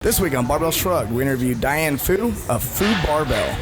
This week on Barbell Shrugged, we interview Diane Fu of Fu Barbell.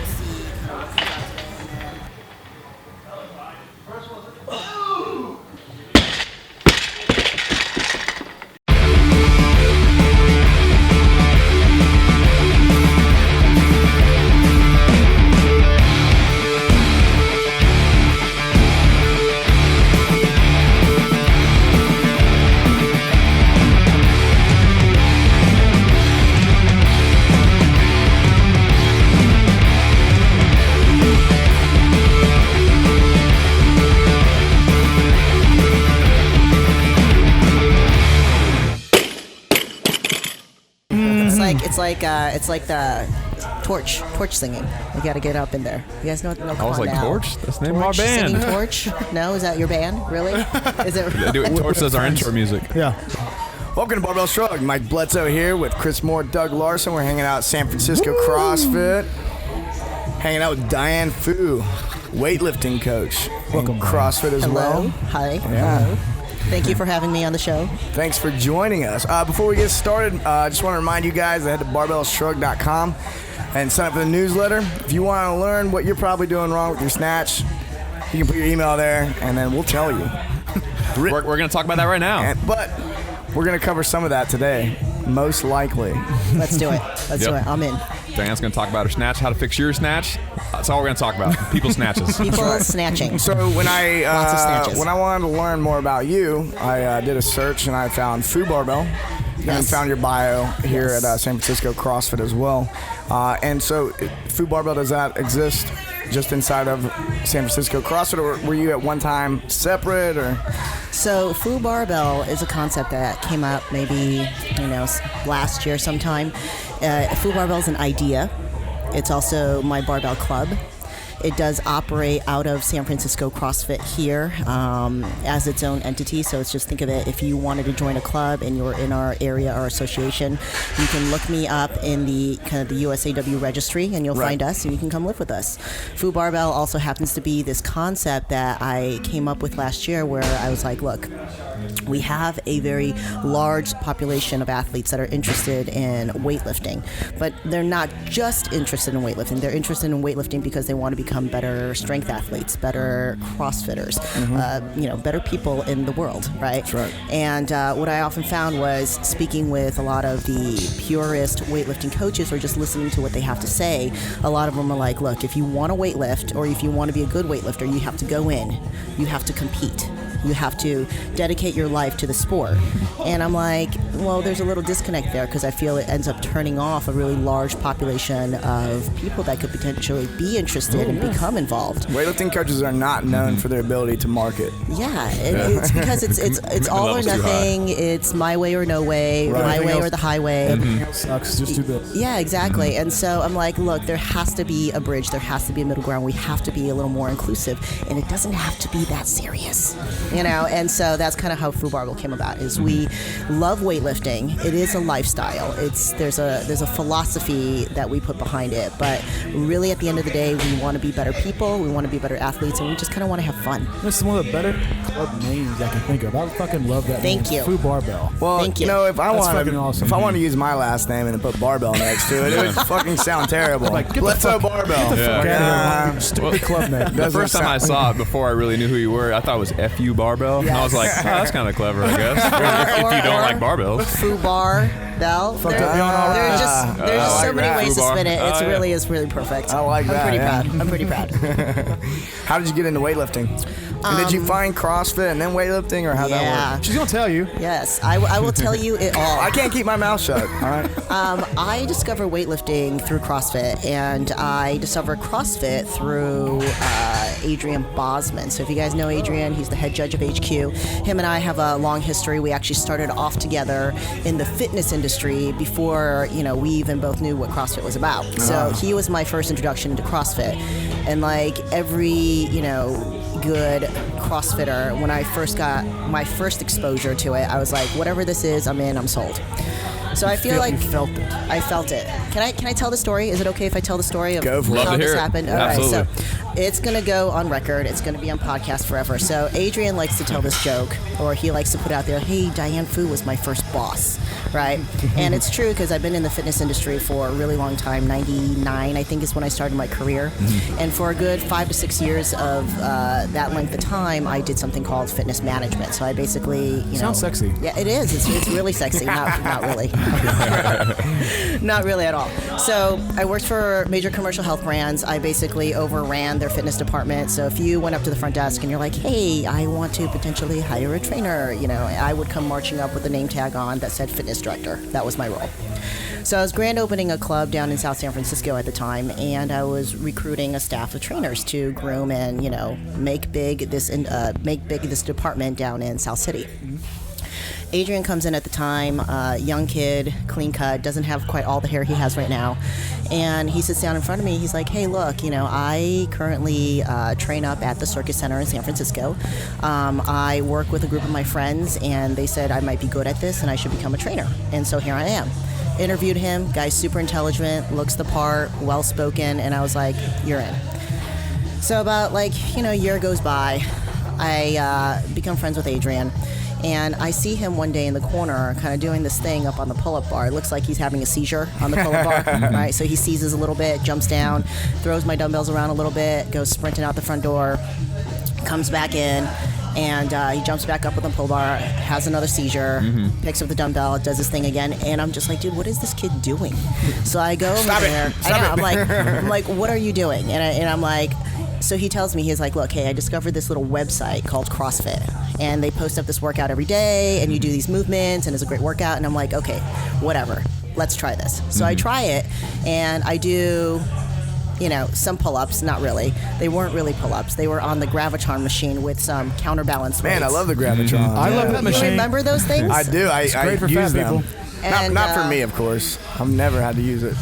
It's like the torch singing. You got to get up in there. You guys know what? No, I was like, now. Torch? That's the name of our band. Singing Torch? No, is that your band? Really? Is it? They do it. Torch does our intro music. Yeah. Welcome to Barbell Shrugged. Mike Bledsoe here with Chris Moore, Doug Larson. We're hanging out at San Francisco CrossFit. Hanging out with Diane Fu, weightlifting coach. Welcome, CrossFit as well. Hi. Yeah. Hello. Thank you for having me on the show. Thanks for joining us. Before we get started, I just want to remind you guys to head to barbellshrug.com and sign up for the newsletter. If you want to learn what you're probably doing wrong with your snatch, you can put your email there, and then we'll tell you. We're going to talk about that right now. But we're going to cover some of that today, most likely. Let's do it. Let's do it. I'm in. Diane's going to talk about her snatch, how to fix your snatch. That's all we're going to talk about. People's snatches. People snatching. So when Lots of snatches. when I wanted to learn more about you, I did a search and I found Fu Barbell. Yes. And found your bio here Yes. at San Francisco CrossFit as well. And so Fu Barbell, does that exist just inside of San Francisco CrossFit, or were you at one time separate? Or So Fu Barbell is a concept that came up maybe, last year sometime. Fu Barbell is an idea. It's also my barbell club. It does operate out of San Francisco CrossFit here as its own entity. So it's just think of it, if you wanted to join a club and you're in our area or association, you can look me up in the kind of the USAW registry and you'll find us and you can come live with us. Fu Barbell also happens to be this concept that I came up with last year where I was like, look, we have a very large population of athletes that are interested in weightlifting, but they're not just interested in weightlifting. They're interested in weightlifting because they want to become better strength athletes, better CrossFitters, better people in the world, right? That's right. And what I often found was speaking with a lot of the purist weightlifting coaches or just listening to what they have to say, a lot of them are like, look, if you want to weightlift or if you want to be a good weightlifter, you have to go in, you have to compete. You have to dedicate your life to the sport. And I'm like, well, there's a little disconnect there because I feel it ends up turning off a really large population of people that could potentially be interested and become involved. weightlifting coaches are not known for their ability to market. Yeah, it's because it's all or nothing. It's my way or no way, my way or the highway. Everything else sucks. Just do this. Yeah, exactly. And so I'm like, look, there has to be a bridge. There has to be a middle ground. We have to be a little more inclusive, and it doesn't have to be that serious. And so that's kind of how Fu Barbell came about. Is we love weightlifting. It is a lifestyle. There's a philosophy that we put behind it. But really, at the end of the day, we want to be better people. We want to be better athletes, and we just kind of want to have fun. That's one of the better club names I can think of. I fucking love that. Thank name. you. Fu Barbell. Well, Thank you. if I awesome. want to use my last name and then put Barbell next to it, it would fucking sound terrible. Like, get the Bledsoe fuck- Barbell. Stupid club name. The first time I saw it, before I really knew who you were, I thought it was Fu Barbell. And I was like, oh, that's kind of clever, I guess. if you don't like barbells. Fu Barbell. Fucked up beyond all There's that. just so many that. ways to Fu Bar. spin it. It Yeah. really is really perfect. I like that, I'm pretty proud. How did you get into weightlifting? And did you find CrossFit and then weightlifting, or how that Yeah. worked? She's gonna tell you. Yes, I will tell you it all. I can't keep my mouth shut. All right. I discovered weightlifting through CrossFit, and I discovered CrossFit through Adrian Bosman. So if you guys know Adrian, he's the head judge of HQ. Him and I have a long history. We actually started off together in the fitness industry before we even both knew what CrossFit was about. So he was my first introduction into CrossFit, and like every good CrossFitter, when I first got my first exposure to it, I was like, whatever this is, I'm in, I'm sold. So I feel like you felt it. I felt it. Can I tell the story? Is it okay if I tell the story of Go for it. Love how to this hear it. happened? Absolutely. All right, so it's gonna go on record. It's gonna be on podcast forever. So Adrian likes to tell this joke, or he likes to put out there, "Hey, Diane Fu was my first boss," right? And it's true because I've been in the fitness industry for a really long time. 99, I think, is when I started my career, and for a good 5 to 6 years of that length of time, I did something called fitness management. So I basically, Sounds sexy. Yeah, it is. It's really sexy. Not really. Not really at all. So I worked for major commercial health brands. I basically overran their fitness department. So if you went up to the front desk and you're like, "Hey, I want to potentially hire a trainer," I would come marching up with a name tag on that said fitness director. That was my role. So I was grand opening a club down in South San Francisco at the time, and I was recruiting a staff of trainers to groom and make big this department down in South City. Adrian comes in at the time, young kid, clean cut, doesn't have quite all the hair he has right now. And he sits down in front of me. He's like, "Hey, look, I currently train up at the Circus Center in San Francisco. I work with a group of my friends, and they said I might be good at this and I should become a trainer. And so here I am." Interviewed him, guy's super intelligent, looks the part, well-spoken, and I was like, "You're in." So about a year goes by, I become friends with Adrian. And I see him one day in the corner kind of doing this thing up on the pull-up bar. It looks like he's having a seizure on the pull-up bar, right? So he seizes a little bit, jumps down, throws my dumbbells around a little bit, goes sprinting out the front door, comes back in, and he jumps back up with the pull bar, has another seizure, picks up the dumbbell, does his thing again, and I'm just like, "Dude, what is this kid doing?" So I go over there. I'm like, "What are you doing?" And I'm like, so he tells me, he's like, "Look, hey, I discovered this little website called CrossFit, and they post up this workout every day, and you do these movements, and it's a great workout." And I'm like, "Okay, whatever, let's try this." So I try it, and I do, some pull-ups. Not really. They weren't really pull-ups. They were on the Gravitron machine with some counterbalance weights. Man, I love the Gravitron. I love that machine. You remember those things? I do. I great for use fat them. people. And, not for me, of course. I've never had to use it.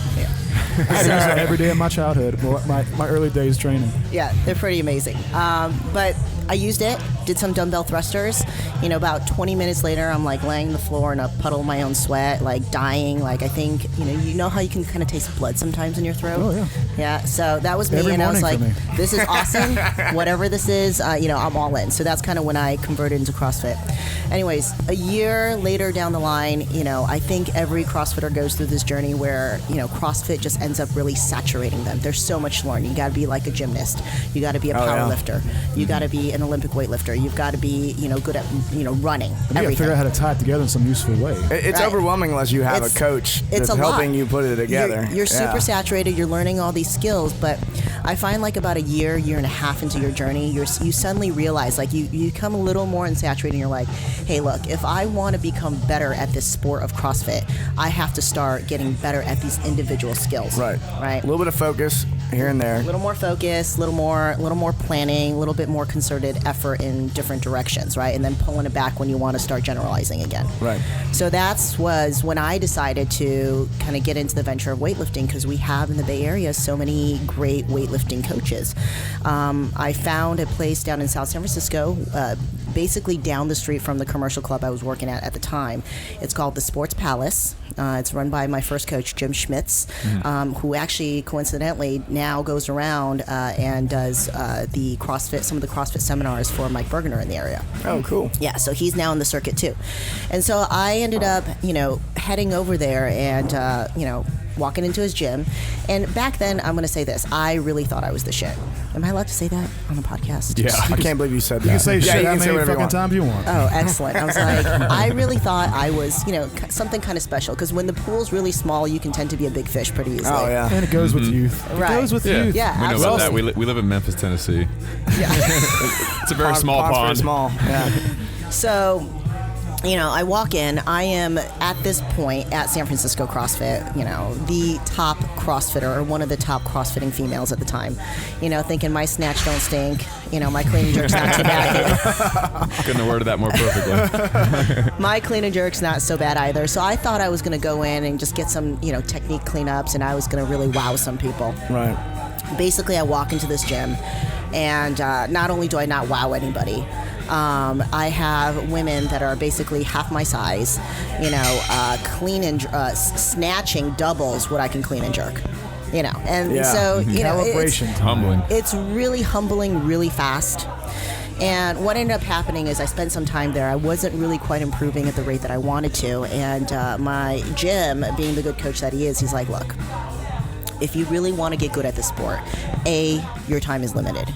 I use it every day of my childhood, my early days training. Yeah, they're pretty amazing. But I used it, did some dumbbell thrusters. About 20 minutes later, I'm laying on the floor in a puddle of my own sweat, dying. I think, how you can kind of taste blood sometimes in your throat? Oh, yeah. Yeah, so that was me, Every and I was like, morning for me. "This is awesome. Whatever this is, I'm all in." So that's kind of when I converted into CrossFit. Anyways, a year later down the line, I think every CrossFitter goes through this journey where, CrossFit just ends up really saturating them. There's so much to learn. You got to be like a gymnast. You got to be a power lifter. You got to be an Olympic weightlifter. You've got to be, good at, running. You got to Everything. figure out how to tie it together in some useful way. It's Right. overwhelming unless you have a coach that's a helping lot. you put it together. You're super saturated. You're learning all these skills, but I find about a year and a half into your journey, you suddenly realize you become a little more unsaturated. And you're like, "Hey, look, if I want to become better at this sport of CrossFit, I have to start getting better at these individual skills." Right. Right. A little bit of focus here and there. A little more focus, a little more planning, a little bit more concerted effort in different directions, right? And then pulling it back when you want to start generalizing again. Right. So was when I decided to kind of get into the venture of weightlifting, because we have in the Bay Area so many great weightlifting coaches. I found a place down in South San Francisco, basically down the street from the commercial club I was working at the time. It's called the Sports Palace. It's run by my first coach, Jim Schmitz, who actually coincidentally now goes around and does some of the CrossFit seminars for Mike Bergener in the area. Oh, cool. Yeah, so he's now in the circuit too. And so I ended up, heading over there and, walking into his gym. And back then, I'm going to say this, I really thought I was the shit. Am I allowed to say that on the podcast? Yeah, I can't believe you said that. You can say shit you how can say many whatever you fucking want. times you want. Oh, excellent. I was like, I really thought I was, something kind of special. Because when the pool's really small, you can tend to be a big fish pretty easily. Oh, yeah. And it goes with youth. Right. It goes with youth. Yeah, we know absolutely. about that. We live in Memphis, Tennessee. Yeah. It's a very small Pond's pond. pretty small. Yeah. So, I walk in. I am at this point at San Francisco CrossFit, the top CrossFitter or one of the top CrossFitting females at the time. Thinking my snatch don't stink. My clean and jerk's not too bad. Couldn't have worded that more perfectly. My clean and jerk's not so bad either. So I thought I was going to go in and just get some, technique cleanups, and I was going to really wow some people. Right. Basically, I walk into this gym, and not only do I not wow anybody, I have women that are basically half my size, clean and snatching doubles what I can clean and jerk. And so Calibration. It's humbling. It's really humbling, really fast. And what ended up happening is I spent some time there. I wasn't really quite improving at the rate that I wanted to. And my Jim, being the good coach that he is, he's like, look, if you really want to get good at the sport, A, your time is limited.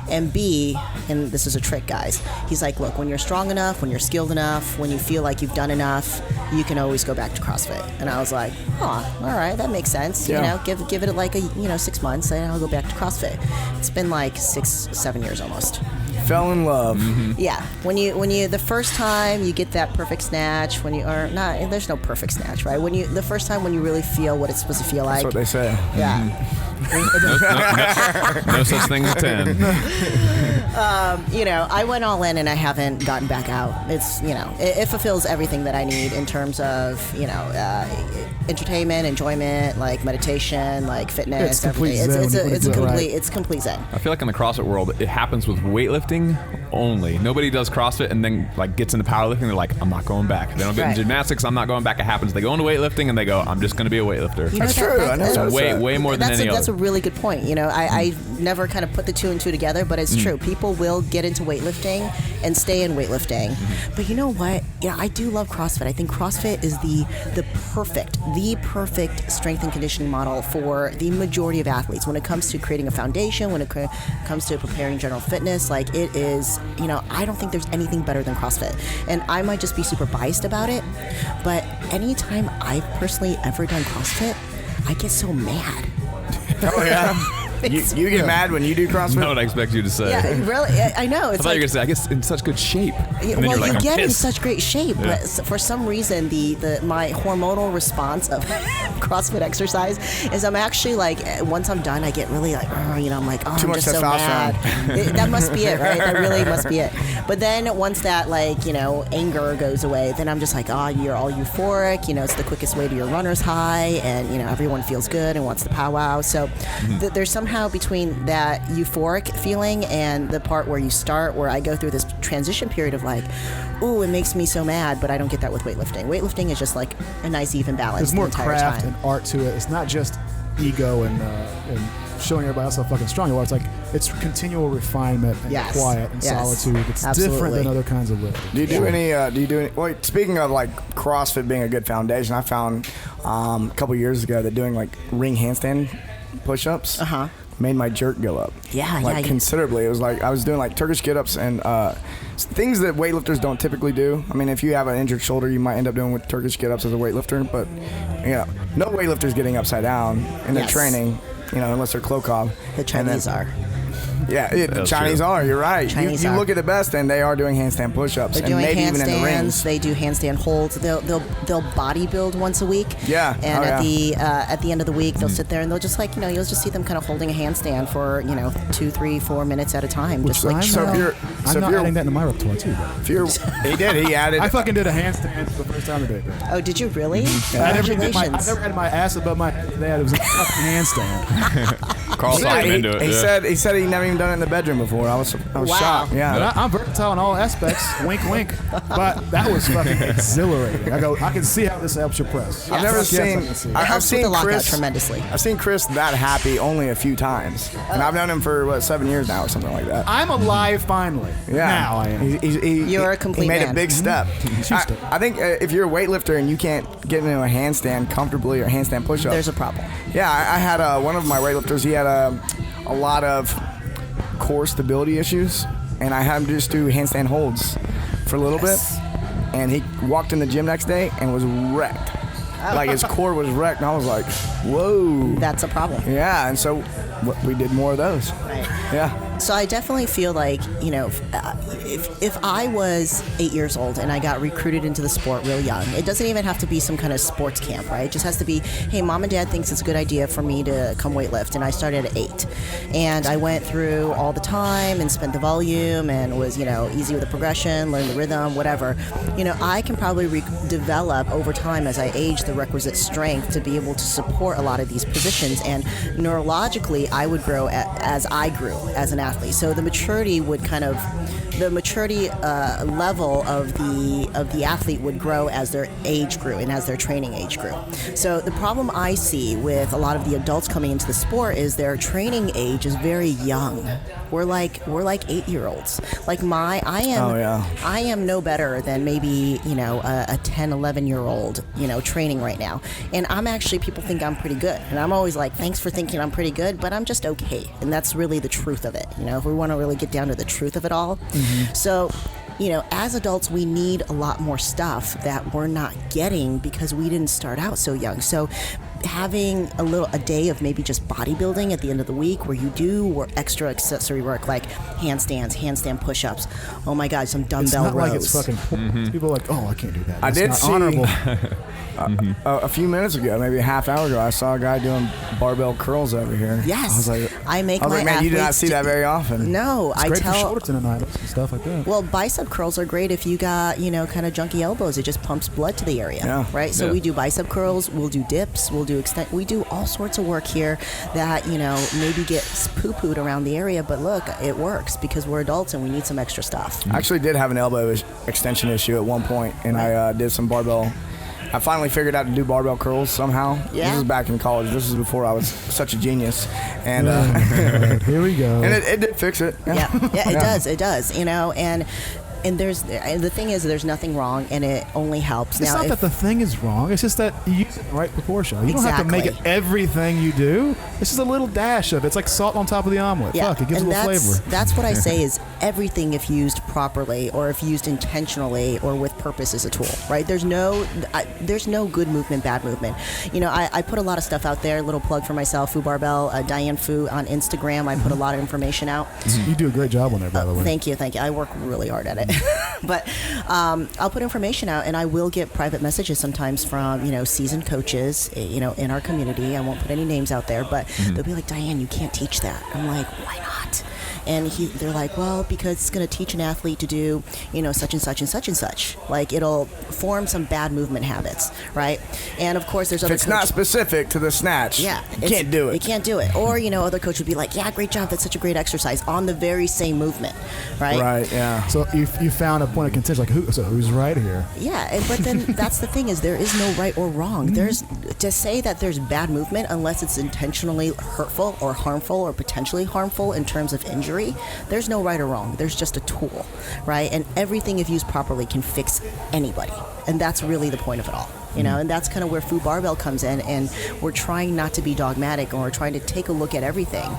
And B, and this is a trick, guys, he's like, look, when you're strong enough, when you're skilled enough, when you feel like you've done enough, you can always go back to CrossFit. And I was like, all right, that makes sense. Yeah. Give it like 6 months, and I'll go back to CrossFit. It's been like 6-7 years almost. Fell in love. Yeah, when you the first time you get that perfect snatch, there's no perfect snatch, right? The first time when you really feel what it's supposed to feel like. That's what they say. Yeah. No such thing as 10. I went all in and I haven't gotten back out. It's it fulfills everything that I need in terms of entertainment, enjoyment, like meditation, like fitness, everything. It's complete zen. I feel like in the CrossFit world, it happens with weightlifting only. Nobody does CrossFit and then gets into powerlifting. They're like, I'm not going back. They don't get into gymnastics. I'm not going back. It happens. They go into weightlifting and they go, I'm just going to be a weightlifter. That's true. I know. Way more than any other. That's a really good point. I never kind of put the two and two together, but it's true. People will get into weightlifting and stay in weightlifting. But you know what? I do love CrossFit. I think CrossFit is the perfect strength and conditioning model for the majority of athletes when it comes to creating a foundation, when it comes to preparing general fitness. Like it is, I don't think there's anything better than CrossFit. And I might just be super biased about it, but anytime I've personally ever done CrossFit, I get so mad. Oh, yeah? You get mad when you do CrossFit? Not what I expect you to say. Yeah, really. I know. It's I thought you were going to say, I guess in such good shape. And then Well, you're you get in pissed. such great shape, but for some reason, my hormonal response of CrossFit exercise is I'm actually once I'm done, I get really I'm like, oh, Too I'm much just so mad. testosterone. That must be it, right? That really must be it. But then once that anger goes away, then I'm just like, oh, you're all euphoric. It's the quickest way to your runner's high, and everyone feels good and wants the powwow. So there's somehow between that euphoric feeling and the part where you start, where I go through this transition period of ooh, it makes me so mad, but I don't get that with weightlifting. Weightlifting is just like a nice even balance. There's more the entire craft time. and art to it. It's not just ego and showing everybody else how fucking strong you are. It's continual refinement and quiet and solitude. It's different than other kinds of lifting. Do you do any? Well, speaking of CrossFit being a good foundation, I found a couple years ago that doing ring handstand push-ups made my jerk go up. Considerably. It was I was doing Turkish get-ups and things that weightlifters don't typically do. I mean, if you have an injured shoulder, you might end up doing with Turkish get-ups as a weightlifter, but no weightlifter's getting upside down in their training, unless they're Klokov. The Chinese are. Yeah, the Chinese are. You're right. You look at the best, and they are doing handstand push-ups. They're doing maybe handstands. Even in the rings. They do handstand holds. They'll body build once a week. Yeah. And at the end of the week, they'll sit there and they'll just you'll just see them kind of holding a handstand for 2, 3, 4 minutes at a time. Which just So if you're adding that into my repertoire too. He did. He added. I fucking did a handstand for the first time today. Oh, did you really? I Congratulations. never had my ass above my head today. It was a fucking handstand. Carl talked him into it. He said he'd never even done it in the bedroom before. I was shocked. Yeah. But I'm versatile in all aspects. Wink, wink. But that was fucking exhilarating. I can see how this helps your press. I've never seen. It I've helps with seen the lockout Chris tremendously. I've seen Chris that happy only a few times, and I've known him for 7 years now or something like that. I'm alive finally. Yeah. Now I am. You're a complete He made man. a big step. I think if you're a weightlifter and you can't get into a handstand comfortably or handstand push-up, There's a problem. Yeah, I had one of my weightlifters. He had a lot of core stability issues, and I had him just do handstand holds for a little bit, and he walked in the gym next day and was wrecked. His core was wrecked, and I was like, whoa. That's a problem. Yeah, and so we did more of those. Right. Yeah. So I definitely feel like, if I was 8 years old and I got recruited into the sport real young, it doesn't even have to be some kind of sports camp, right? It just has to be, hey, mom and dad thinks it's a good idea for me to come weightlift, and I started at 8. And I went through all the time and spent the volume and was, easy with the progression, learned the rhythm, whatever. I can probably develop over time as I age the requisite strength to be able to support a lot of these positions. And neurologically, I would grow as I grew as an athlete. So the maturity would level of the athlete would grow as their age grew and as their training age grew. So the problem I see with a lot of the adults coming into the sport is their training age is very young. We're like 8-year-olds. Like I am no better than maybe, a 10, 11-year-old, training right now. And people think I'm pretty good. And I'm always like, thanks for thinking I'm pretty good, but I'm just okay. And that's really the truth of it. If we want to really get down to the truth of it all. Mm-hmm. So, as adults, we need a lot more stuff that we're not getting because we didn't start out so young. So having a day of maybe just bodybuilding at the end of the week where you do extra accessory work like handstand push-ups. Oh my God, some dumbbell rows. It's not like it's fucking. People are like, oh, I can't do that. That's I did see honorable. A few minutes ago, maybe a half hour ago, I saw a guy doing barbell curls over here. Yes, I was like, man, you do not see that very often. No, it's great for shoulder tendonitis and stuff like that. Well, bicep curls are great if you got kind of junky elbows. It just pumps blood to the area, right? So we do bicep curls, we'll do dips, we'll do we do all sorts of work here that maybe gets poo-pooed around the area, but look, it works because we're adults and we need some extra stuff. I actually did have an elbow extension issue at one point, and I did some barbell. I finally figured out to do barbell curls somehow. Yeah. This was back in college. This was before I was such a genius. And here we go. And it did fix it. Yeah, it does. And the thing is, there's nothing wrong, and it only helps. It's not that the thing is wrong. It's just that you use it in the right proportion. You don't have to make it everything you do. It's just a little dash of it. It's like salt on top of the omelet. Yeah. Fuck, it gives a little flavor. That's what I say is everything, if used properly or if used intentionally or with purpose, is a tool, right? There's no good movement, bad movement. I put a lot of stuff out there. Little plug for myself, Fu Barbell, Diane Fu on Instagram. I put a lot of information out. You do a great job on there, by the way. Thank you. I work really hard at it. But I'll put information out, and I will get private messages sometimes from seasoned coaches in our community. I won't put any names out there, but they'll be like, Diane, you can't teach that. I'm like, why not? And they're like, well, because it's going to teach an athlete to do, such and such and such and such. Like, it'll form some bad movement habits, right? And of course, there's other. If it's not specific to the snatch, you can't do it. You can't do it. Or other coach would be like, yeah, great job. That's such a great exercise on the very same movement, right? Right. Yeah. So you found a point of contention, like who's right here? Yeah, but then that's the thing is there is no right or wrong. There's to say that there's bad movement unless it's intentionally hurtful or harmful or potentially harmful in terms of injury. There's no right or wrong. There's just a tool, right? And everything, if used properly, can fix anybody. And that's really the point of it all, and that's kind of where Fu Barbell comes in, and we're trying not to be dogmatic, and we're trying to take a look at everything.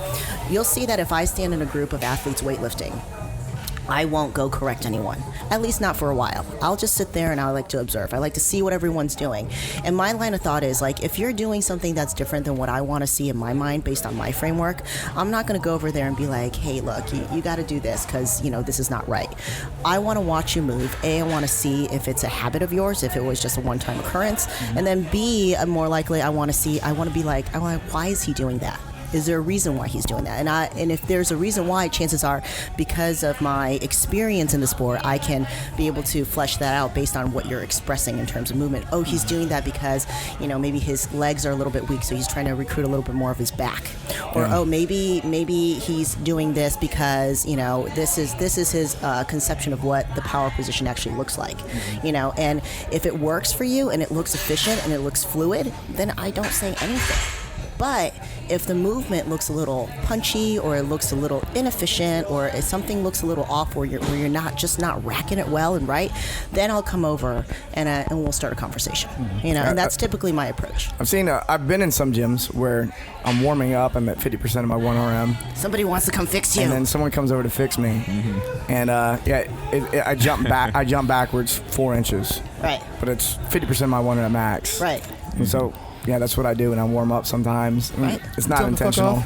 You'll see that if I stand in a group of athletes weightlifting, I won't go correct anyone, at least not for a while. I'll just sit there and I like to observe. I like to see what everyone's doing. And my line of thought is, like, if you're doing something that's different than what I want to see in my mind based on my framework, I'm not going to go over there and be like, hey, look, you got to do this because, this is not right. I want to watch you move. A, I want to see if it's a habit of yours, if it was just a one-time occurrence. And then B, more likely, I want to be like, why is he doing that? Is there a reason why he's doing that? And if there's a reason why, chances are, because of my experience in the sport, I can be able to flesh that out based on what you're expressing in terms of movement. Oh, he's doing that because, maybe his legs are a little bit weak, so he's trying to recruit a little bit more of his back. Or, maybe he's doing this because, this is his conception of what the power position actually looks like. And if it works for you and it looks efficient and it looks fluid, then I don't say anything. But if the movement looks a little punchy, or it looks a little inefficient, or if something looks a little off where you're not racking it well and right, then I'll come over and we'll start a conversation. And that's typically my approach. I've been in some gyms where I'm warming up, I'm at 50% of my 1RM. Somebody wants to come fix you, and then someone comes over to fix me, and I jump back. I jump backwards 4 inches. Right. But it's 50% of my 1RM max. Right. And so. Yeah, that's what I do when I warm up sometimes. Right. It's not intentional.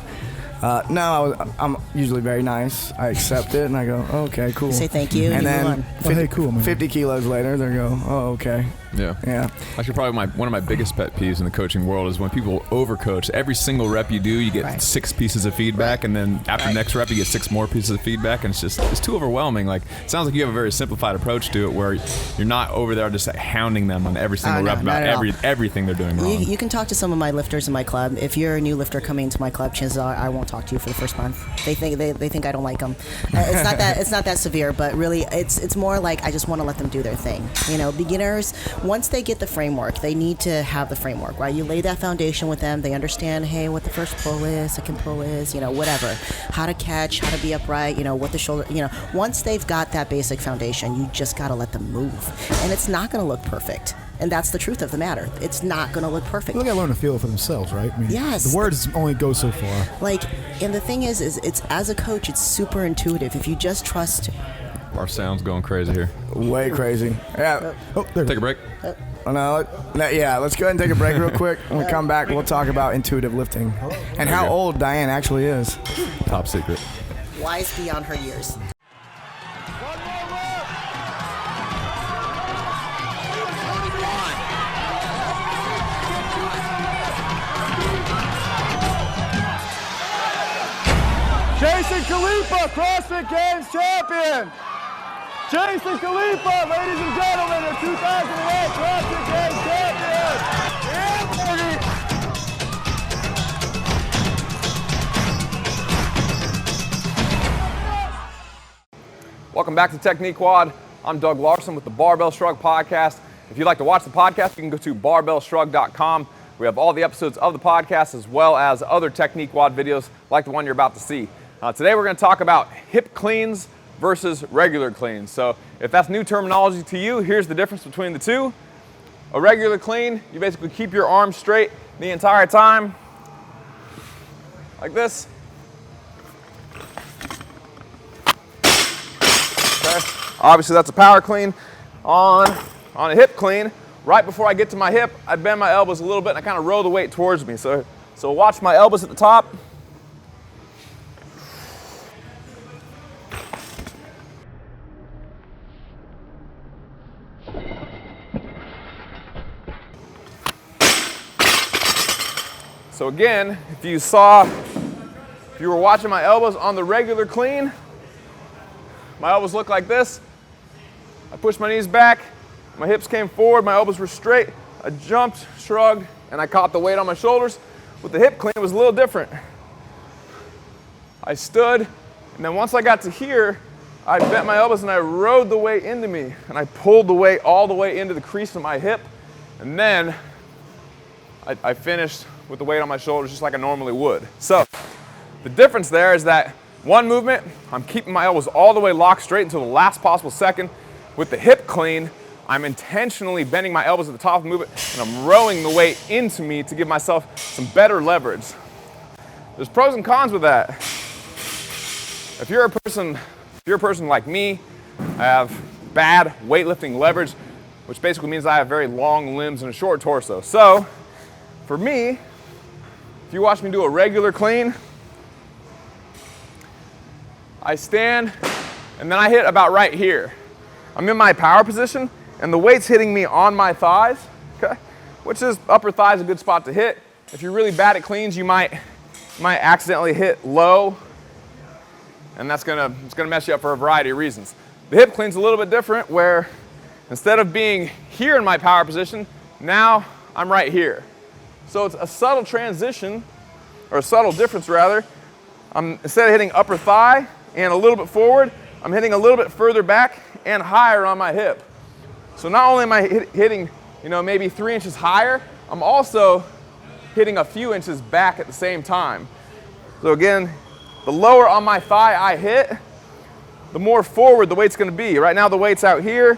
No, I'm usually very nice. I accept it and I go, oh, okay, cool. Say thank you. And then hey, cool, man. 50 kilos later, they go, oh, okay. Yeah. Actually, probably one of my biggest pet peeves in the coaching world is when people overcoach. Every single rep you do, you get 6 pieces of feedback, and then after the next rep, you get 6 more pieces of feedback, and it's too overwhelming. Like, it sounds like you have a very simplified approach to it, where you're not over there just hounding them on every single rep about everything they're doing wrong. You can talk to some of my lifters in my club. If you're a new lifter coming into my club, chances are I won't talk to you for the first month. They think I don't like them. It's not that severe, but really, it's more like I just want to let them do their thing. You know, beginners, once they get the framework, they need to have the framework, right? You lay that foundation with them. They understand, hey, what the first pull is, second pull is, you know, whatever. How to catch, how to be upright, you know, what the shoulder, you know. Once they've got that basic foundation, you just got to let them move. And it's not going to look perfect. And that's the truth of the matter. It's not going to look perfect. They got to learn to feel it for themselves, right? I mean, yes. The words only go so far. Like, and the thing is it's as a coach, it's super intuitive. If you just trust. Our sound's going crazy here. Way crazy. Yeah. Take a break. Let's go ahead and take a break real quick. When we come back, we'll talk about intuitive lifting and how old Diane actually is. Top secret. Wise beyond her years. Jason Khalifa, CrossFit Games champion. Jason Khalifa, ladies and gentlemen, the 2008 CrossFit Games champion. Welcome back to Technique Quad. I'm Doug Larson with the Barbell Shrug podcast. If you'd like to watch the podcast, you can go to barbellshrug.com. We have all the episodes of the podcast as well as other Technique Quad videos like the one you're about to see. Today we're going to talk about hip cleans versus regular cleans. So if that's new terminology to you, here's the difference between the two. A regular clean, you basically keep your arms straight the entire time, like this. Okay. Obviously that's a power clean. On a hip clean, right before I get to my hip, I bend my elbows a little bit and I kind of roll the weight towards me. So watch my elbows at the top. So again, if you were watching my elbows on the regular clean, my elbows look like this. I pushed my knees back, my hips came forward, my elbows were straight. I jumped, shrugged, and I caught the weight on my shoulders. With the hip clean, it was a little different. I stood, and then once I got to here, I bent my elbows and I rode the weight into me, and I pulled the weight all the way into the crease of my hip, and then I finished with the weight on my shoulders just like I normally would. So the difference there is that one movement, I'm keeping my elbows all the way locked straight until the last possible second. With the hip clean, I'm intentionally bending my elbows at the top of the movement and I'm rowing the weight into me to give myself some better leverage. There's pros and cons with that. If you're a person like me, I have bad weightlifting leverage, which basically means I have very long limbs and a short torso. So for me, if you watch me do a regular clean, I stand and then I hit about right here. I'm in my power position and the weight's hitting me on my thighs, okay? Which is, upper thigh is a good spot to hit. If you're really bad at cleans, you might accidentally hit low, and it's gonna mess you up for a variety of reasons. The hip clean's a little bit different, where instead of being here in my power position, now I'm right here. So it's a subtle transition, or a subtle difference rather. Instead of hitting upper thigh and a little bit forward, I'm hitting a little bit further back and higher on my hip. So not only am I hitting, maybe 3 inches higher, I'm also hitting a few inches back at the same time. So again, the lower on my thigh I hit, the more forward the weight's gonna be. Right now the weight's out here,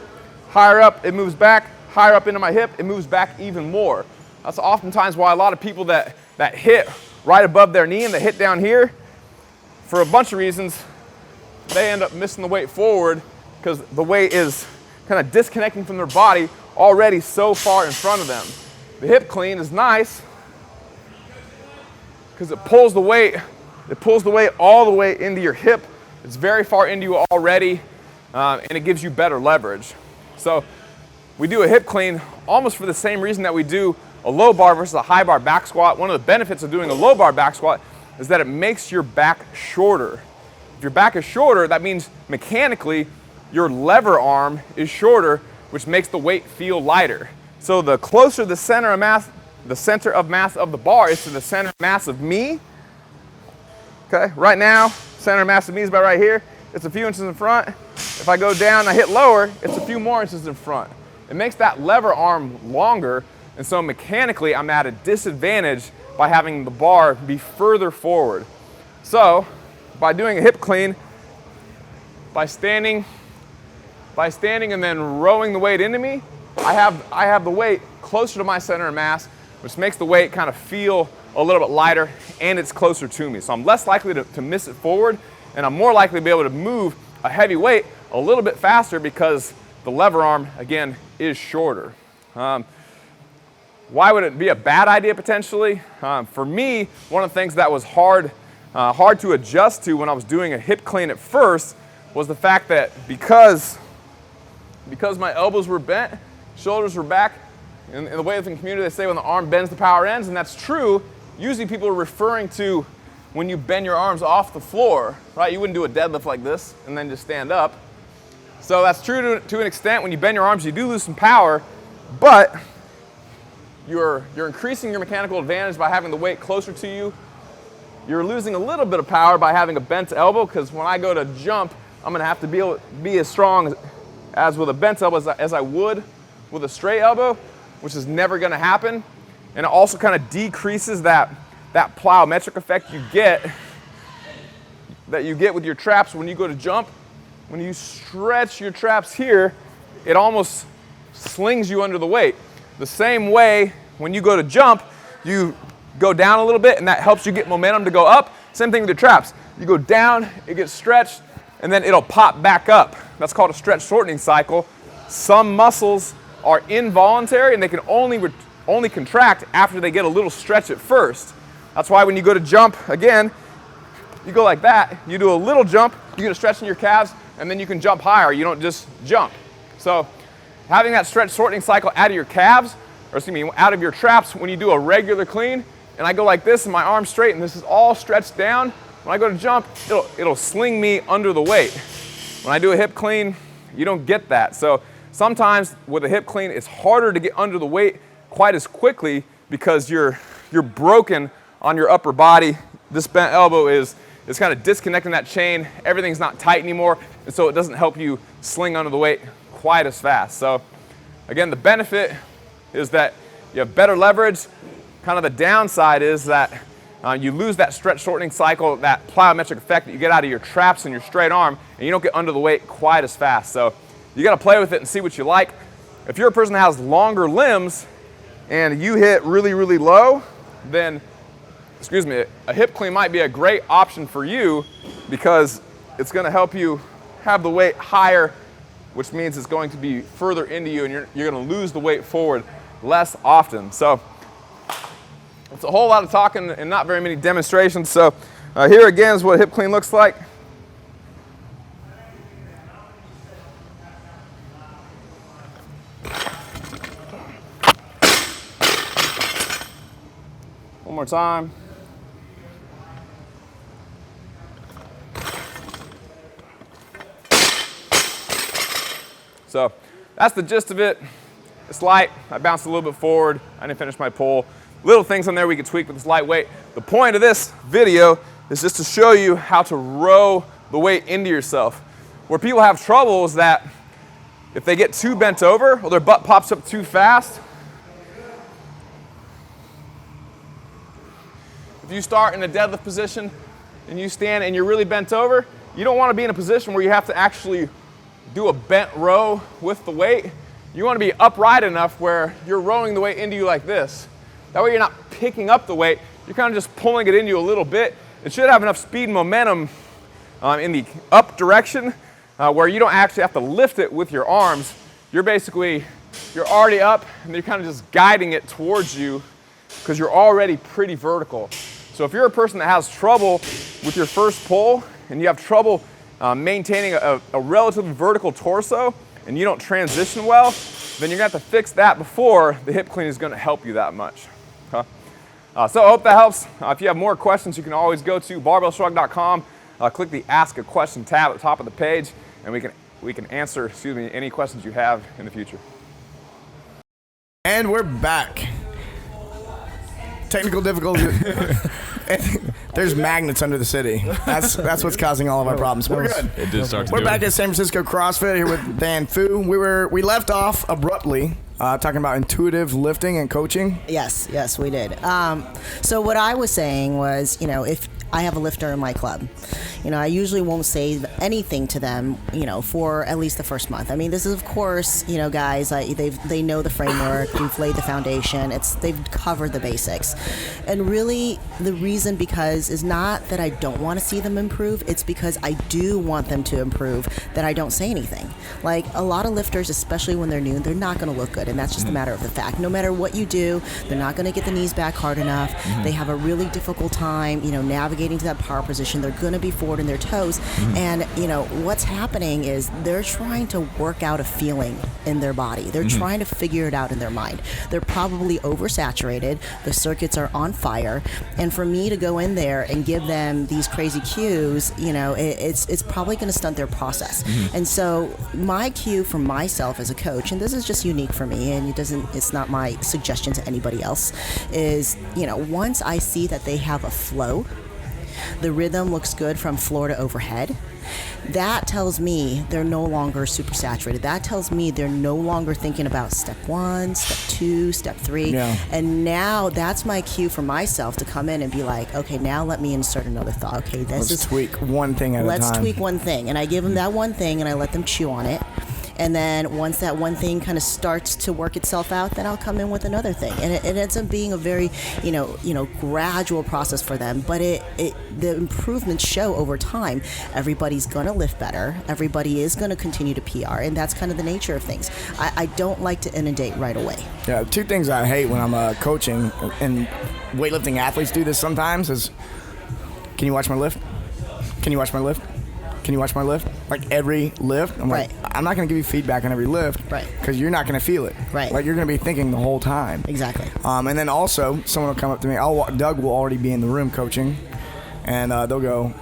higher up it moves back, higher up into my hip, it moves back even more. That's oftentimes why a lot of people that hit right above their knee and they hit down here, for a bunch of reasons, they end up missing the weight forward because the weight is kind of disconnecting from their body already so far in front of them. The hip clean is nice because it pulls the weight all the way into your hip. It's very far into you already, and it gives you better leverage. So we do a hip clean almost for the same reason that we do a low bar versus a high bar back squat. One of the benefits of doing a low bar back squat is that it makes your back shorter. If your back is shorter, that means mechanically your lever arm is shorter, which makes the weight feel lighter. So the closer the center of mass of the bar is to the center of mass of me, okay, right now, center of mass of me is about right here. It's a few inches in front. If I go down and I hit lower, it's a few more inches in front. It makes that lever arm longer, and so mechanically I'm at a disadvantage by having the bar be further forward. So by doing a hip clean, by standing and then rowing the weight into me, I have the weight closer to my center of mass, which makes the weight kind of feel a little bit lighter, and it's closer to me. So I'm less likely to miss it forward, and I'm more likely to be able to move a heavy weight a little bit faster because the lever arm, again, is shorter. Why would it be a bad idea potentially? For me, one of the things that was hard to adjust to when I was doing a hip clean at first was the fact that because my elbows were bent, shoulders were back, in the weightlifting community they say when the arm bends the power ends, and that's true. Usually people are referring to when you bend your arms off the floor, right? You wouldn't do a deadlift like this and then just stand up. So that's true to an extent. When you bend your arms, you do lose some power, but you're increasing your mechanical advantage by having the weight closer to you. You're losing a little bit of power by having a bent elbow, because when I go to jump, I'm gonna have to be as strong as with a bent elbow as I would with a straight elbow, which is never gonna happen. And it also kind of decreases that plyometric effect you get with your traps when you go to jump. When you stretch your traps here, it almost slings you under the weight. The same way when you go to jump, you go down a little bit and that helps you get momentum to go up. Same thing with your traps. You go down, it gets stretched, and then it'll pop back up. That's called a stretch shortening cycle. Some muscles are involuntary and they can only contract after they get a little stretch at first. That's why when you go to jump, again, you go like that, you do a little jump, you get a stretch in your calves, and then you can jump higher. You don't just jump. So having that stretch shortening cycle out of your calves, or excuse me, out of your traps when you do a regular clean, and I go like this and my arm's straight and this is all stretched down, when I go to jump, it'll sling me under the weight. When I do a hip clean, you don't get that. So sometimes with a hip clean, it's harder to get under the weight quite as quickly because you're broken on your upper body. This bent elbow is kind of disconnecting that chain. Everything's not tight anymore, and so it doesn't help you sling under the weight quite as fast. So again, the benefit is that you have better leverage. Kind of the downside is that you lose that stretch shortening cycle, that plyometric effect that you get out of your traps and your straight arm, and you don't get under the weight quite as fast. So you gotta play with it and see what you like. If you're a person that has longer limbs and you hit really, really low, then, excuse me, a hip clean might be a great option for you because it's gonna help you have the weight higher, which means it's going to be further into you and you're gonna lose the weight forward less often. So it's a whole lot of talking and not very many demonstrations. So here again is what a hip clean looks like. One more time. So that's the gist of it. It's light. I bounced a little bit forward. I didn't finish my pull. Little things on there we could tweak with this lightweight. The point of this video is just to show you how to row the weight into yourself. Where people have trouble is that if they get too bent over or their butt pops up too fast, if you start in a deadlift position and you stand and you're really bent over, you don't want to be in a position where you have to actually do a bent row with the weight. You want to be upright enough where you're rowing the weight into you like this. That way you're not picking up the weight, you're kind of just pulling it into you a little bit. It should have enough speed and momentum in the up direction where you don't actually have to lift it with your arms. You're already up and you're kind of just guiding it towards you because you're already pretty vertical. So if you're a person that has trouble with your first pull and you have trouble maintaining a relatively vertical torso and you don't transition well, then you're gonna have to fix that before the hip clean is gonna help you that much. So I hope that helps. If you have more questions, you can always go to barbellshrug.com, click the Ask a Question tab at the top of the page, and we can answer, any questions you have in the future. And we're back. Technical difficulties. There's magnets under the city. That's what's causing all of our problems. We're good. It did start to We're do back it. at San Francisco CrossFit here with Diane Fu. We left off abruptly talking about intuitive lifting and coaching. Yes, we did. So what I was saying was, if I have a lifter in my club, I usually won't say anything to them, for at least the first month. I mean, this is, of course, guys, they know the framework, we've laid the foundation, they've covered the basics. And really, the reason is not that I don't want to see them improve, it's because I do want them to improve that I don't say anything. Like, a lot of lifters, especially when they're new, they're not going to look good, and that's just a matter of the fact. No matter what you do, they're not going to get the knees back hard enough. They have a really difficult time, navigating to that power position. They're going to be forward in their toes, and what's happening is they're trying to work out a feeling in their body. They're trying to figure it out in their mind. They're probably oversaturated. The circuits are on fire, and for me to go in there and give them these crazy cues, it's probably going to stunt their process. And so my cue for myself as a coach, and this is just unique for me, and it's not my suggestion to anybody else, is once I see that they have a flow, the rhythm looks good from floor to overhead, that tells me they're no longer super saturated. That tells me they're no longer thinking about step 1, step 2, step 3. Yeah. And now that's my cue for myself to come in and be like, okay, now let me insert another thought. Okay, let's tweak one thing at a time. Let's tweak one thing. And I give them that one thing and I let them chew on it. And then once that one thing kind of starts to work itself out, then I'll come in with another thing. And it ends up being a very, gradual process for them. But the improvements show over time. Everybody's going to lift better. Everybody is going to continue to PR. And that's kind of the nature of things. I don't like to inundate right away. Yeah, 2 things I hate when I'm coaching, and weightlifting athletes do this sometimes, is, can you watch my lift? Can you watch my lift? Can you watch my lift? Like every lift, I'm like, I'm not going to give you feedback on every lift, because you're not going to feel it. Right. Like, you're going to be thinking the whole time. Exactly. And then also, someone will come up to me. Doug will already be in the room coaching, and they'll go,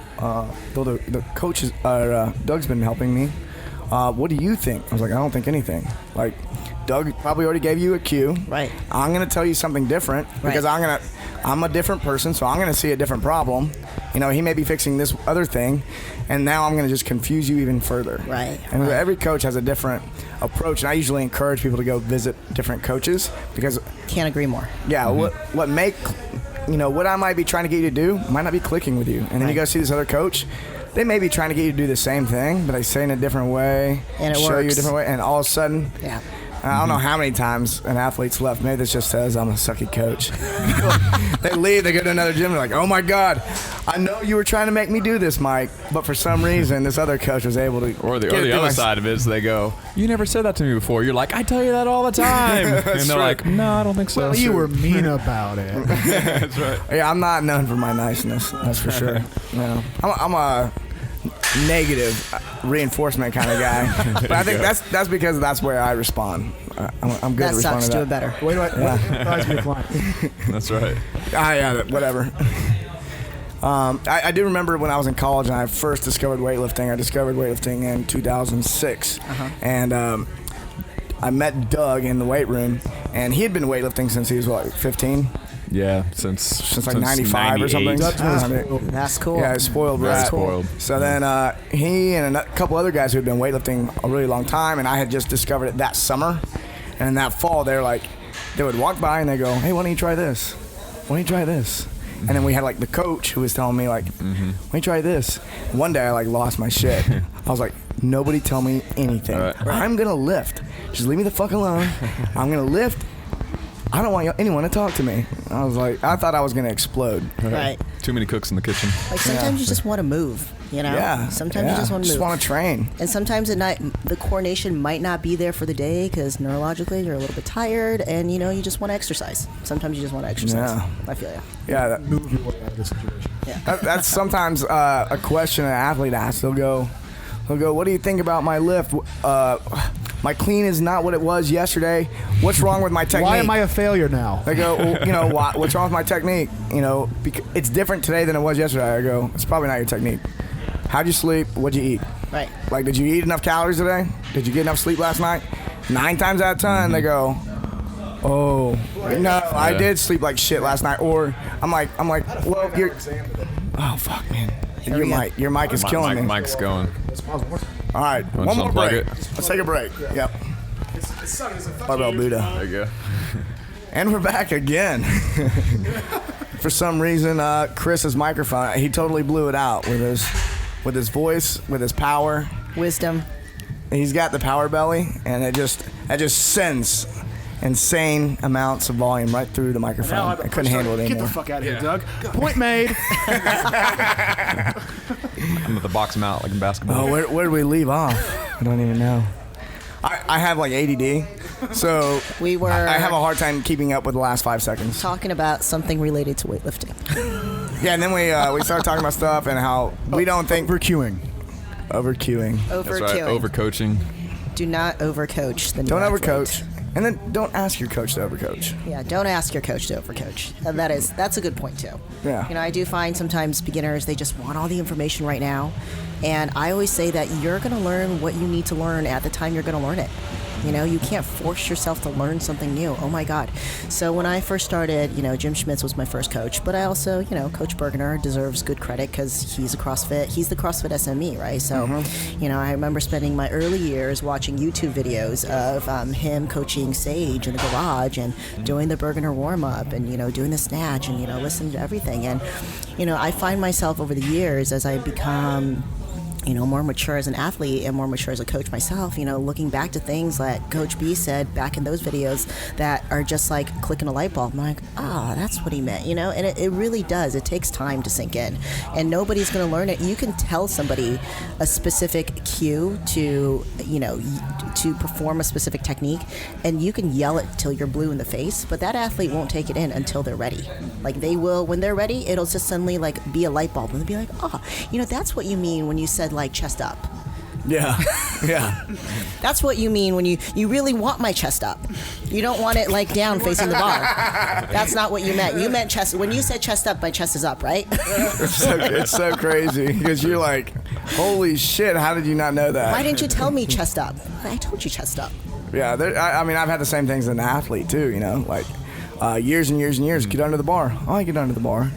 the coach is, Doug's been helping me. What do you think? I was like, I don't think anything. Like, Doug probably already gave you a cue. Right. I'm going to tell you something different, because I'm a different person, so I'm going to see a different problem. He may be fixing this other thing, and now I'm going to just confuse you even further. Right. And every coach has a different approach, and I usually encourage people to go visit different coaches, because can't agree more. Yeah. What I might be trying to get you to do might not be clicking with you, and then you go see this other coach. They may be trying to get you to do the same thing, but they say it in a different way, and show you a different way, and all of a sudden, I don't know how many times an athlete's left. Maybe this just says I'm a sucky coach. They leave, they go to another gym, they're like, oh my God, I know you were trying to make me do this, Mike, but for some reason this other coach was able to. Or the other side of it is they go, you never said that to me before. You're like, I tell you that all the time. And they're like, no, I don't think so. Well, you were mean about it. That's right. Yeah, I'm not known for my niceness, that's for sure. I'm a negative reinforcement kind of guy, but I think that's because that's where I respond. I'm good at responding. That sucks. Do it better. Wait. That's right. Yeah, whatever. I do remember when I was in college and I first discovered weightlifting. I discovered weightlifting in 2006, and I met Doug in the weight room, and he had been weightlifting since he was 15. Yeah, since like 95 or something. That's cool. Yeah, spoiled rat. Spoiled. So then he and a couple other guys who had been weightlifting a really long time, and I had just discovered it that summer. And in that fall, they would walk by and they go, hey, why don't you try this? Why don't you try this? And then we had the coach who was telling me why don't you try this? One day I lost my shit. I was like, nobody tell me anything. I'm gonna lift. Just leave me the fuck alone. I'm gonna lift. I don't want anyone to talk to me. I thought I was going to explode. Right. Too many cooks in the kitchen. Sometimes you just want to move, Yeah. Sometimes you just want to move. Just want to train. And sometimes at night, the coordination might not be there for the day because neurologically you're a little bit tired and, you just want to exercise. Sometimes you just want to exercise. Yeah. I feel you. Yeah. Move your way out of the situation. Yeah. That's sometimes a question an athlete asks. They'll go, what do you think about my lift? my clean is not what it was yesterday. What's wrong with my technique? Why am I a failure now? I go, well, you know, what's wrong with my technique? You know, it's different today than it was yesterday. I go, it's probably not your technique. How'd you sleep? What'd you eat? Right. Like, did you eat enough calories today? Did you get enough sleep last night? 9 times out of 10, they go, oh, no, I did sleep like shit last night. Or I'm like, well, you're. Oh fuck, man. Your mic is killing me. Mic's going. All right, one more break. Let's take a break. Yep. Barbell Buddha. There you go. And we're back again. For some reason, Chris's microphone, he totally blew it out with his voice, with his power. Wisdom. He's got the power belly, and it just sends insane amounts of volume right through the microphone. I couldn't handle it anymore. Get the fuck out of here, Doug. Point made. I'm at the box him out like in basketball. Oh, where did we leave off? I don't even know. I have like ADD, so I have a hard time keeping up with the last 5 seconds. Talking about something related to weightlifting. Yeah, and then we started talking about stuff and how we don't think Overcueing. Overcueing. That's right. Overcoaching. Do not overcoach the new Don't athlete. overcoach. And then don't ask your coach to overcoach. Yeah, don't ask your coach to overcoach. That's a good point too. Yeah. You know, I do find sometimes beginners, they just want all the information right now. And I always say that you're going to learn what you need to learn at the time you're going to learn it. You know, you can't force yourself to learn something new. Oh my God. So when I first started, you know, Jim Schmitz was my first coach, but I also, you know, Coach Bergener deserves good credit because he's the CrossFit SME, right? So, you know, I remember spending my early years watching YouTube videos of him coaching Sage in the garage and doing the Bergener warm-up and, you know, doing the Snatch and, you know, listening to everything. And, you know, I find myself over the years as I become, you know, more mature as an athlete and more mature as a coach myself, you know, looking back to things that Coach B said back in those videos that are just like clicking a light bulb. I'm like, that's what he meant, you know, and it really does. It takes time to sink in and nobody's going to learn it. You can tell somebody a specific cue to, you know, to perform a specific technique and you can yell it till you're blue in the face, but that athlete won't take it in until they're ready. Like they will, when they're ready, it'll just suddenly like be a light bulb and they'll be like, you know, that's what you mean when you said like chest up. Yeah. Yeah. That's what you mean when you really want my chest up. You don't want it like down facing the bar. That's not what you meant. You meant chest. When you said chest up, my chest is up, right? It's so crazy because you're like, holy shit, how did you not know that? Why didn't you tell me chest up? I told you chest up. Yeah, I mean, I've had the same things as an athlete too, you know, like years and years and years, get under the bar. I get under the bar.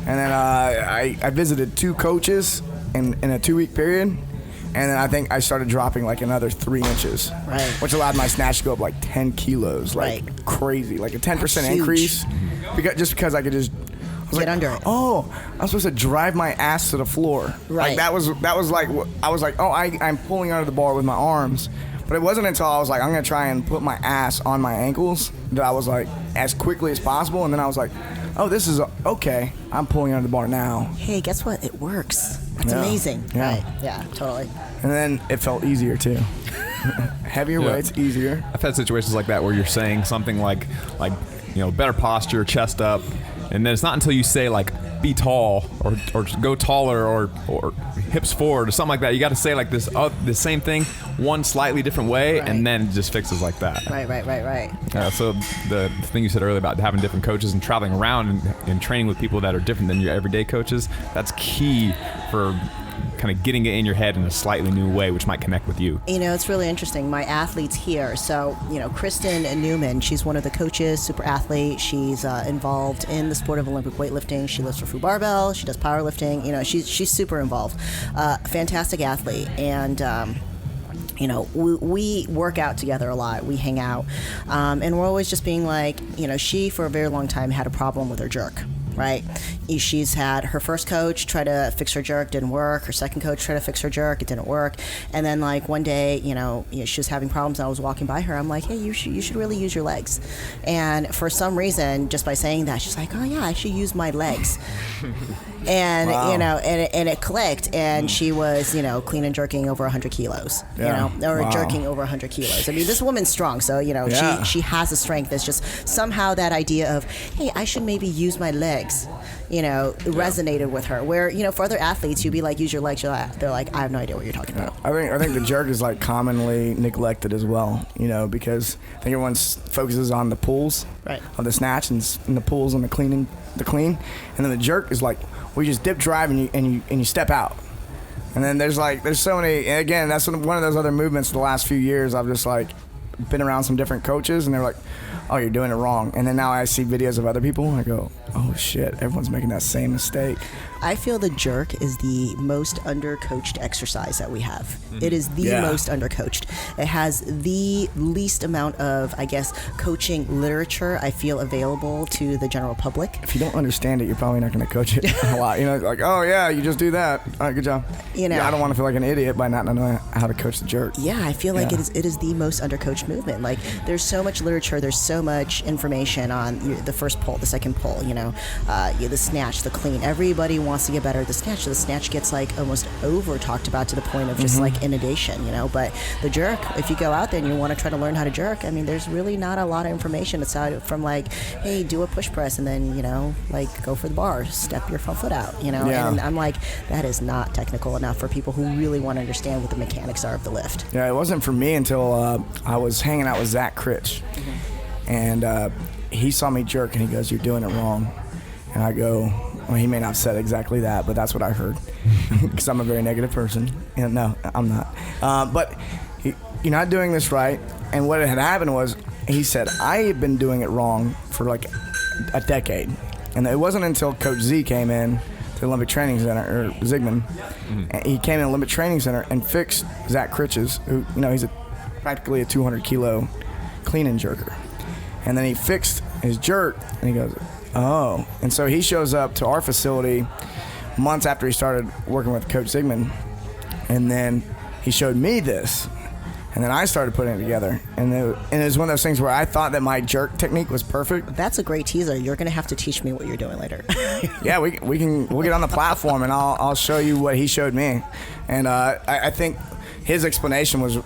And then I visited 2 coaches in a 2-week period, and then I think I started dropping like another 3 inches, right? Which allowed my snatch to go up like 10 kilos, like crazy, like a 10% increase, because I could just get under it. Oh, I'm supposed to drive my ass to the floor, right? Like that was like I was like, oh, I'm pulling under the bar with my arms. But it wasn't until I was like, I'm going to try and put my ass on my ankles that I was like, as quickly as possible. And then I was like, oh, this is okay. I'm pulling under the bar now. Hey, guess what? It works. That's amazing. Yeah. Right. Yeah, totally. And then it felt easier too. Heavier weights, easier. I've had situations like that where you're saying something like, you know, better posture, chest up. And then it's not until you say like, be tall or go taller or hips forward or something like that. You got to say like this the same thing one slightly different way, and then it just fixes like that. Right. So the thing you said earlier about having different coaches and traveling around and training with people that are different than your everyday coaches, that's key for kind of getting it in your head in a slightly new way, which might connect with you. You know, it's really interesting. My athletes here. So, you know, Kristen Newman, she's one of the coaches, super athlete. She's involved in the sport of Olympic weightlifting. She lifts for Fu Barbell. She does powerlifting. You know, she's super involved. Fantastic athlete. And, you know, we work out together a lot. We hang out. And we're always just being like, you know, she, for a very long time, had a problem with her jerk. Right? She's had her first coach try to fix her jerk, didn't work. Her second coach tried to fix her jerk, it didn't work. And then like one day, you know, she was having problems and I was walking by her. I'm like, hey, you should really use your legs. And for some reason, just by saying that, she's like, oh yeah, I should use my legs. And you know, and it clicked, and she was, you know, clean and jerking over 100 kilos, you know, or jerking over 100 kilos. I mean, this woman's strong, so you know, she has the strength. It's just somehow that idea of, hey, I should maybe use my legs, resonated with her. Where, for other athletes, you'd be like, use your legs. They're like, I have no idea what you're talking about. I think the jerk is like commonly neglected as well, because I think everyone focuses on the pulls of the snatch and the pulls and the clean, and then the jerk is like, we just dip drive and you step out. And then there's so many, and again, that's one of those other movements the last few years I've just like been around some different coaches and they're like, oh, you're doing it wrong. And then now I see videos of other people and I go, oh shit, everyone's making that same mistake. I feel the jerk is the most undercoached exercise that we have. It is the most undercoached. It has the least amount of, I guess, coaching literature I feel available to the general public. If you don't understand it, you're probably not going to coach it a lot. Like, oh yeah, you just do that. All right, good job. I don't want to feel like an idiot by not knowing how to coach the jerk. Yeah, I feel like it is the most undercoached movement. Like, there's so much literature, there's so much information on the first pull, the second pull, the snatch, the clean. Everybody wants to get better at the snatch. So the snatch gets like almost over talked about to the point of just like inundation, But the jerk, if you go out there and you want to try to learn how to jerk, I mean, there's really not a lot of information aside from like, hey, do a push press and then, like go for the bar, step your front foot out, And I'm like, that is not technical enough for people who really want to understand what the mechanics are of the lift. Yeah, it wasn't for me until I was hanging out with Zach Critch. And he saw me jerk and he goes, you're doing it wrong. And I go, well, he may not have said exactly that, but that's what I heard because I'm a very negative person. And no, I'm not. But you're not doing this right. And what had happened was he said, I had been doing it wrong for like a decade. And it wasn't until Coach Z came in to the Olympic Training Center, or Zygmunt. And he came in the Olympic Training Center and fixed Zach Critch's, who, he's practically a 200 kilo clean and jerker. And then he fixed his jerk and he goes, oh. And so he shows up to our facility months after he started working with Coach Zygmunt. And then he showed me this. And then I started putting it together. And it was one of those things where I thought that my jerk technique was perfect. That's a great teaser. You're going to have to teach me what you're doing later. Yeah, we'll get on the platform and I'll show you what he showed me. And I think his explanation was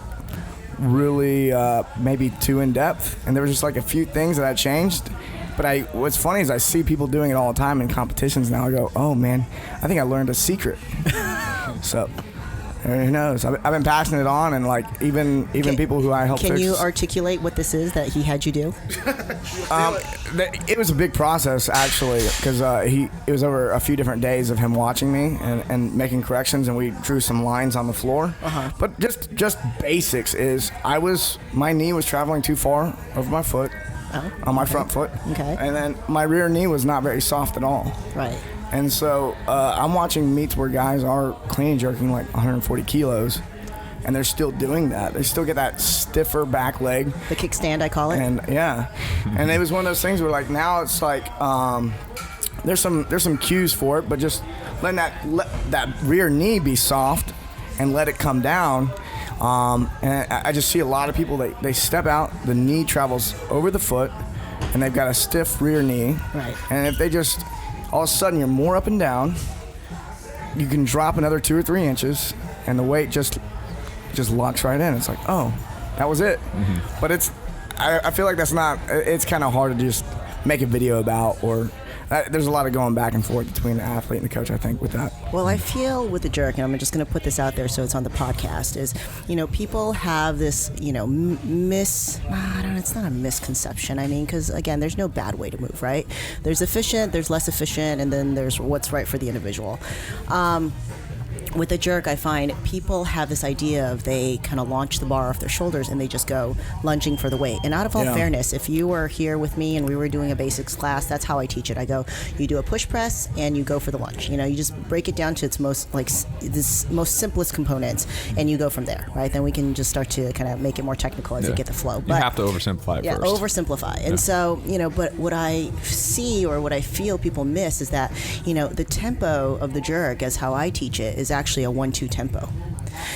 really maybe too in depth. And there was just like a few things that I changed. But what's funny is I see people doing it all the time in competitions now. I go, oh man, I think I learned a secret. So who knows? I've been passing it on, and like even people who I help. Can you articulate what this is that he had you do? It was a big process actually, because it was over a few different days of him watching me and making corrections, and we drew some lines on the floor. But just basics is my knee was traveling too far over my foot. On my front foot. Okay. And then my rear knee was not very soft at all. Right. And so I'm watching meets where guys are clean and jerking like 140 kilos, and they're still doing that. They still get that stiffer back leg. The kickstand, I call it. And yeah. And it was one of those things where like now it's like there's some cues for it, but just letting that rear knee be soft and let it come down. And I just see a lot of people, they step out, the knee travels over the foot, and they've got a stiff rear knee. Right. And if they just, all of a sudden you're more up and down, you can drop another 2 or 3 inches, and the weight just locks right in. It's like, oh, that was it. But I feel like it's kind of hard to just make a video about, or there's a lot of going back and forth between the athlete and the coach, I think, with that. Well, I feel with the jerk, and I'm just going to put this out there so it's on the podcast, is, people have this, it's not a misconception. I mean, because, again, there's no bad way to move, right? There's efficient, there's less efficient, and then there's what's right for the individual. With a jerk, I find people have this idea of they kind of launch the bar off their shoulders and they just go lunging for the weight. And out of all fairness, if you were here with me and we were doing a basics class, that's how I teach it. I go, you do a push press and you go for the lunge. You just break it down to its most simplest components, and you go from there, right? Then we can just start to kind of make it more technical as you get the flow. But you have to oversimplify it first. Oversimplify. And so, but what I see or what I feel people miss is that, the tempo of the jerk, as how I teach it, is actually a 1-2 tempo.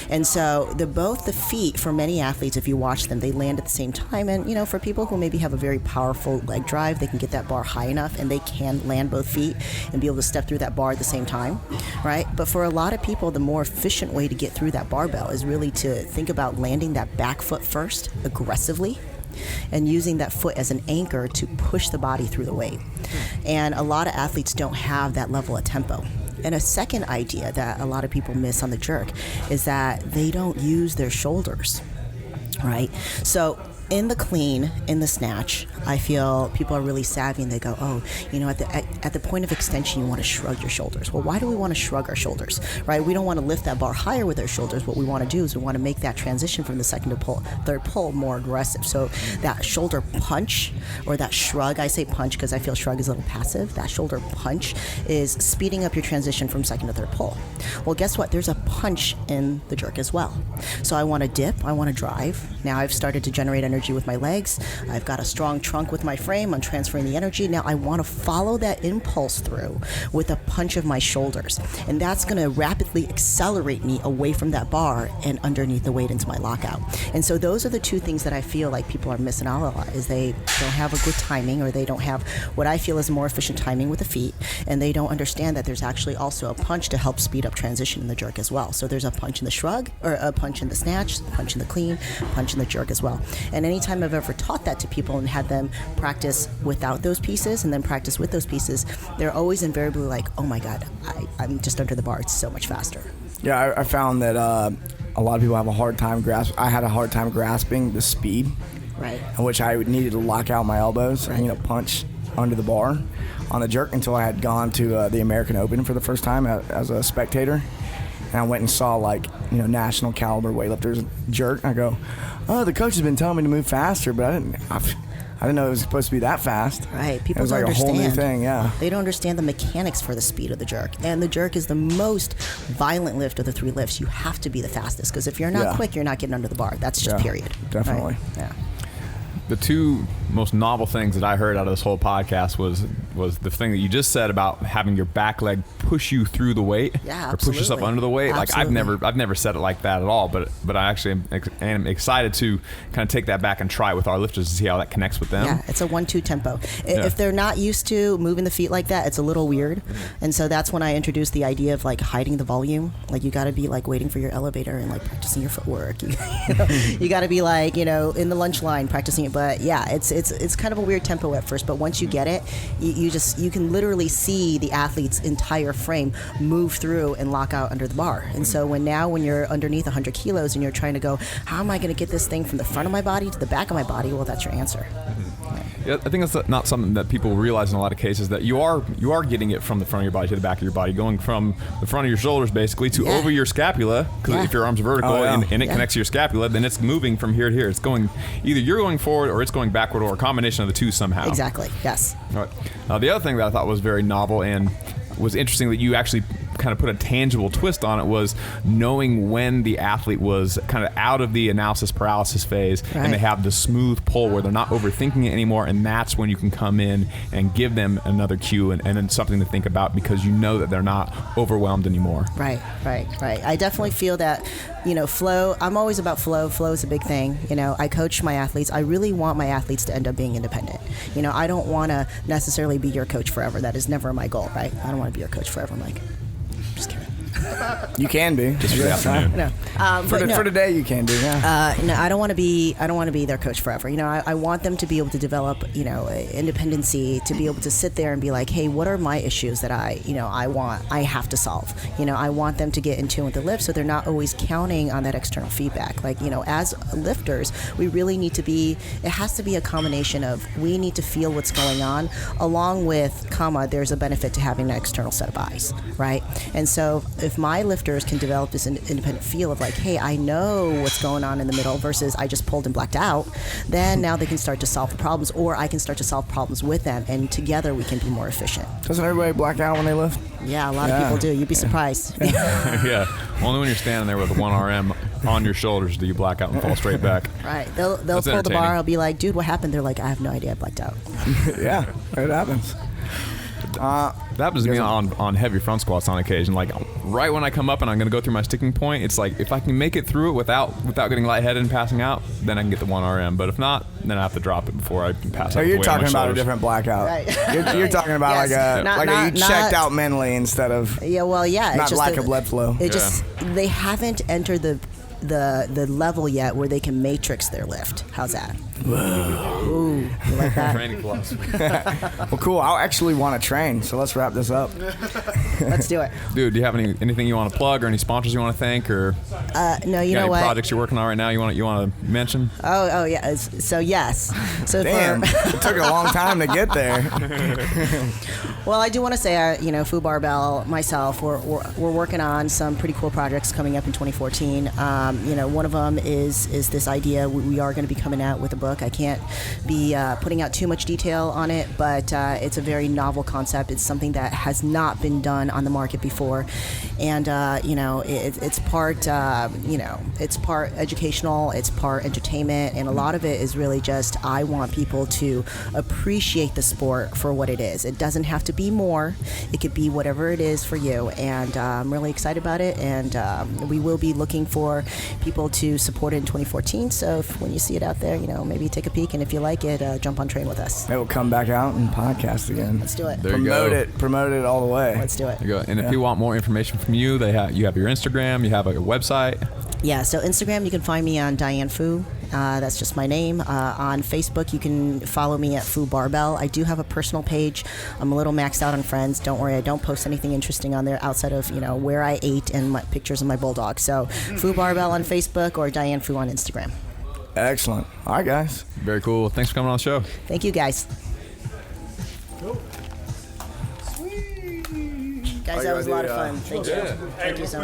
And so both the feet, for many athletes, if you watch them, they land at the same time. And, for people who maybe have a very powerful leg drive, they can get that bar high enough and they can land both feet and be able to step through that bar at the same time, right? But for a lot of people, the more efficient way to get through that barbell is really to think about landing that back foot first, aggressively, and using that foot as an anchor to push the body through the weight. And a lot of athletes don't have that level of tempo. And a second idea that a lot of people miss on the jerk is that they don't use their shoulders, right? So in the clean, in the snatch, I feel people are really savvy and they go, oh, you know, at the point of extension, you want to shrug your shoulders. Well, why do we want to shrug our shoulders, right? We don't want to lift that bar higher with our shoulders. What we want to do is we want to make that transition from the second to third pull more aggressive. So that shoulder punch or that shrug, I say punch because I feel shrug is a little passive. That shoulder punch is speeding up your transition from second to third pull. Well, guess what? There's a punch in the jerk as well. So I want to dip, I want to drive. Now I've started to generate energy with my legs. I've got a strong trunk with my frame. I'm transferring the energy. Now I want to follow that impulse through with a punch of my shoulders. And that's going to rapidly accelerate me away from that bar and underneath the weight into my lockout. And so those are the two things that I feel like people are missing out a lot, is they don't have a good timing, or they don't have what I feel is more efficient timing with the feet, and they don't understand that there's actually also a punch to help speed up transition in the jerk as well. So there's a punch in the shrug, or a punch in the snatch, punch in the clean, punch in the jerk as well. And anytime I've ever taught that to people and had them practice without those pieces and then practice with those pieces, they're always invariably like, oh my God, I'm just under the bar. It's so much faster. Yeah, I found that a lot of people have a hard time I had a hard time grasping the speed, right? In which I needed to lock out my elbows and punch under the bar on the jerk until I had gone to the American Open for the first time as a spectator. And I went and saw national caliber weightlifters jerk. I go, oh, the coach has been telling me to move faster, but I didn't know it was supposed to be that fast. Right, people it was don't like understand. A whole new thing, yeah. They don't understand the mechanics for the speed of the jerk. And the jerk is the most violent lift of the three lifts. You have to be the fastest, because if you're not quick, you're not getting under the bar. That's just period. Definitely. Right? Yeah. The two most novel things that I heard out of this whole podcast was the thing that you just said about having your back leg push you through the weight, or push yourself under the weight. Absolutely. Like I've never said it like that at all, but I actually am excited to kind of take that back and try it with our lifters to see how that connects with them. Yeah, it's a 1-2 tempo. If they're not used to moving the feet like that, it's a little weird. And so that's when I introduced the idea of hiding the volume. Like you got to be waiting for your elevator and practicing your footwork. You got to be in the lunch line practicing it. But yeah, it's kind of a weird tempo at first, but once you get it, you can literally see the athlete's entire frame move through and lock out under the bar. And so when you're underneath 100 kilos and you're trying to go, how am I going to get this thing from the front of my body to the back of my body? Well, that's your answer. Yeah, I think that's not something that people realize in a lot of cases, that you are getting it from the front of your body to the back of your body, going from the front of your shoulders basically to over your scapula, because if your arm's vertical and it connects to your scapula, then it's moving from here to here. It's going, either you're going forward or it's going backward, or a combination of the two somehow. Exactly, yes. All right. The other thing that I thought was very novel and was interesting that you actually kind of put a tangible twist on it was knowing when the athlete was kind of out of the analysis paralysis phase, and they have the smooth pull where they're not overthinking it anymore, and that's when you can come in and give them another cue and then something to think about, because you know that they're not overwhelmed anymore. Right. I definitely feel that, flow, I'm always about flow. Flow is a big thing. I coach my athletes. I really want my athletes to end up being independent. I don't want to necessarily be your coach forever. That is never my goal, right? I don't want to be your coach forever, Mike. Just kidding. You can be. Just for the afternoon. No. For today, you can be. Yeah. No, I don't want to be their coach forever. I want them to be able to develop, independency, to be able to sit there and be like, hey, what are my issues that I have to solve? I want them to get in tune with the lift, so they're not always counting on that external feedback. As lifters, we really need to be. It has to be a combination of, we need to feel what's going on, along with, there's a benefit to having an external set of eyes, right? And so if my lifters can develop this independent feel of hey, I know what's going on in the middle versus I just pulled and blacked out, then now they can start to solve the problems, or I can start to solve problems with them, and together we can be more efficient. Doesn't everybody black out when they lift? Yeah, a lot of people do. You'd be surprised. Yeah. Only when you're standing there with a 1RM on your shoulders do you black out and fall straight back. Right. They'll pull the bar. I'll be like, dude, what happened? They're like, I have no idea. I blacked out. Yeah, it happens. That happens to me on heavy front squats on occasion. Right when I come up and I'm going to go through my sticking point, it's if I can make it through it without getting lightheaded and passing out, then I can get the 1RM. But if not, then I have to drop it before I can pass out. So you're talking about a different blackout. Right. You're talking about you checked out mentally instead of not lack of blood flow. They haven't entered the level yet where they can matrix their lift. How's that? Whoa. Ooh, you like that? Training philosophy. Well, cool. I'll actually want to train, so let's wrap this up. Let's do it. Dude, do you have anything you want to plug or any sponsors you want to thank or no, you know any what? projects you're working on right now you want to mention? Oh yeah. So yes. So Damn, it took a long time to get there. Well, I do want to say, Fu Barbell, myself, we're working on some pretty cool projects coming up in 2014. One of them is this idea. We are going to be coming out with a book. I can't be putting out too much detail on it, but it's a very novel concept. It's something that has not been done on the market before, and it's part it's part educational, it's part entertainment, and a lot of it is really just I want people to appreciate the sport for what it is. It doesn't have to be more. It could be whatever it is for you, and I'm really excited about it, and we will be looking for people to support it in 2014, so when you see it out there, maybe take a peek, and if you like it, jump on train with us. It will come back out and podcast again. Let's do it. There you go. Promote it all the way. Let's do it. There you go. And if you want more information from you, you have your Instagram, you have a website. Yeah, so Instagram, you can find me on Diane Fu. That's just my name. On Facebook, you can follow me at Fu Barbell. I do have a personal page. I'm a little maxed out on friends. Don't worry, I don't post anything interesting on there outside of where I ate and my pictures of my bulldog. So Fu Barbell on Facebook or Diane Fu on Instagram. Excellent. All right, guys. Very cool. Thanks for coming on the show. Thank you, guys. Guys, that was a lot of fun. Thank you. Thank you so much.